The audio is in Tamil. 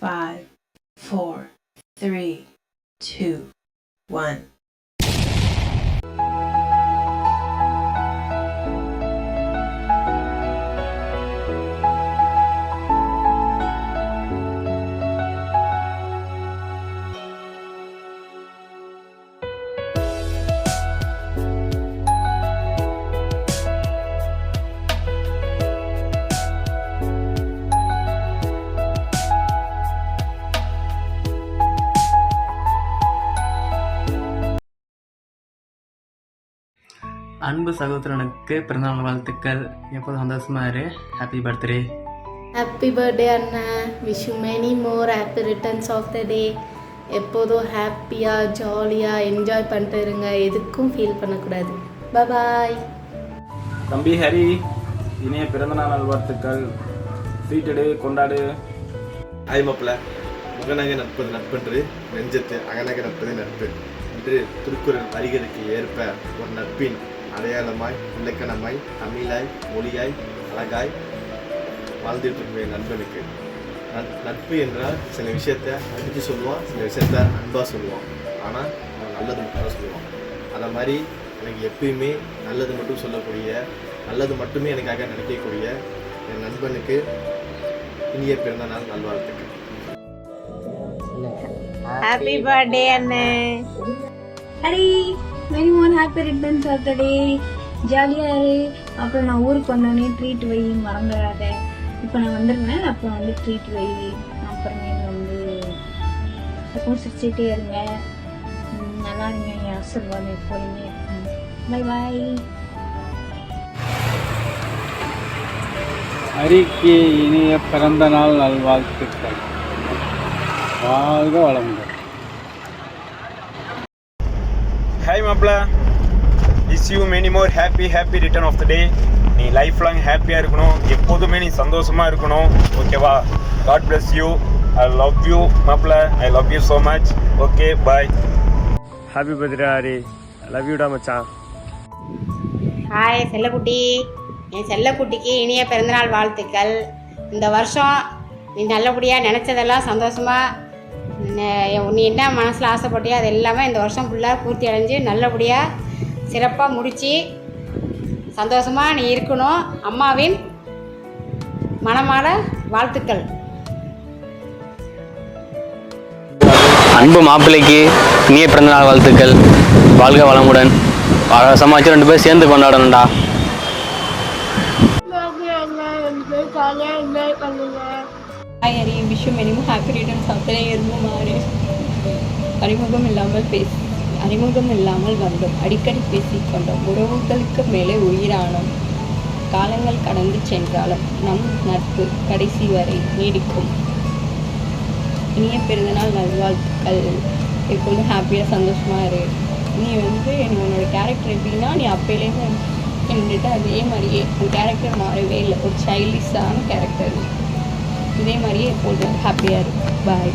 5, 4, 3, 2, 1. அன்பு சகோதரனுக்கு பிறந்தநாள் வாழ்த்துக்கள். எப்போதும் சந்தோஷமா இரு. Happy birthday. ஹாப்பி பர்த்டே அண்ணா. Wish you many more happy returns of the day. எப்போதும் ஹாப்பியாக ஜாலியாக என்ஜாய் பண்ணிட்டு இருங்க. எதுக்கும் ஃபீல் பண்ணக்கூடாது. பாய். தம்பி ஹரி, இனிய பிறந்தநாள் நல்வாழ்த்துக்கள். ஸ்வீட்டடு கொண்டாடு. ஆய் மாப்பிள்ள, முகநகை நட்பது நட்பென்று நெஞ்சத்து அகநகை நட்பது நட்பு என்று திருக்குறள் வரிகளுக்கு ஏற்ப ஒரு நட்பின் அடையாளமாய் இலக்கணமாய் தமிழாய் மொழியாய் அழகாய் வாழ்ந்துட்டு இருக்க நண்பனுக்கு நட்பு என்றால் சில விஷயத்த அடித்து சொல்லுவான், சில விஷயத்த அன்பாக சொல்லுவான், ஆனால் அவன் நல்லது மட்டும் சொல்லுவான். அதை மாதிரி எனக்கு எப்பயுமே நல்லது மட்டும் சொல்லக்கூடிய, நல்லது மட்டுமே எனக்காக நினைக்கக்கூடிய என் நண்பனுக்கு இனிய பிறந்தநாள் நல்வாழ்த்துக்கள். ஹாப்பி பர்த்டே அண்ணே. Hari, very more happy returns of the day. ஜாலியாக இரு. அப்புறம் நான் ஊருக்கு வந்தோடனே ட்ரீட் வை, மறந்துடாத. இப்போ நான் வந்துடுவேன், அப்புறம் வந்து ட்ரீட் வை. அப்புறமே வந்து எப்பவும் சிரிச்சுட்டே இருங்க. நல்லா இருங்க. என் ஆசீர்வாதம் எப்போதுமே இருக்கும். Bye bye. ஹரிக்கு இனிய பிறந்த நாள் நல்வாழ்த்துக்கள். வாழ்க வளமுடன். ஹாய் மாப்பிள்ள, wish you many more happy return of the day. நீ லைஃப் லாங் ஹாப்பியாக இருக்கணும், எப்போதுமே நீ சந்தோஷமாக இருக்கணும். ஓகேவா? God bless you. I love you மாப்பிள்ள. I love you so much. Okay, bye. Happy birthday Hari. Love யூடா மச்சான். ஹாய் செல்லக்குட்டி. என் செல்லக்குட்டிக்கு இனிய பிறந்தநாள் வாழ்த்துக்கள். இந்த வருஷம் நீ நல்லபடியாக நினச்சதெல்லாம் சந்தோஷமாக, நீ என்ன மனசில் ஆசைப்பட்டியோ அது எல்லாமே இந்த வருஷம் ஃபுல்லாக பூர்த்தி அடைஞ்சு நல்லபடியாக சிறப்பாக முடித்து சந்தோஷமாக நீ இருக்கணும். அம்மாவின் மனமார வாழ்த்துக்கள். அன்பு மாப்பிள்ளைக்கு இனிய பிறந்தநாள் வாழ்த்துக்கள். வாழ்க வளமுடன். சமாச்சு 2 பேரும் சேர்ந்து கொண்டாடணும்டா. Hi Hari, wish you many more happy returns of the day. மாறி அறிமுகம் இல்லாமல் வந்தோம், அடிக்கடி பேசிக்கொண்டோம், உறவுகளுக்கு மேலே உயிரானோம். காலங்கள் கடந்து சென்றாலும் நம் நட்பு கடைசி வரை நீடிக்கும். இனிய பிறந்தநாள் நல்வாழ்த்துக்கள். எப்போதும் ஹாப்பியாக சந்தோஷமாக இரு. நீ வந்து உன்னோட கேரக்டர் எப்படின்னா, நீ அப்போலேருந்து என்கிட்ட அதே மாதிரியே உன் கேரக்டர் மாறவே இல்லை. ஒரு சைல்டிஷான கேரக்டர். இதே மாதிரியே எப்போதும் ஹாப்பியாக இரு. பாய்.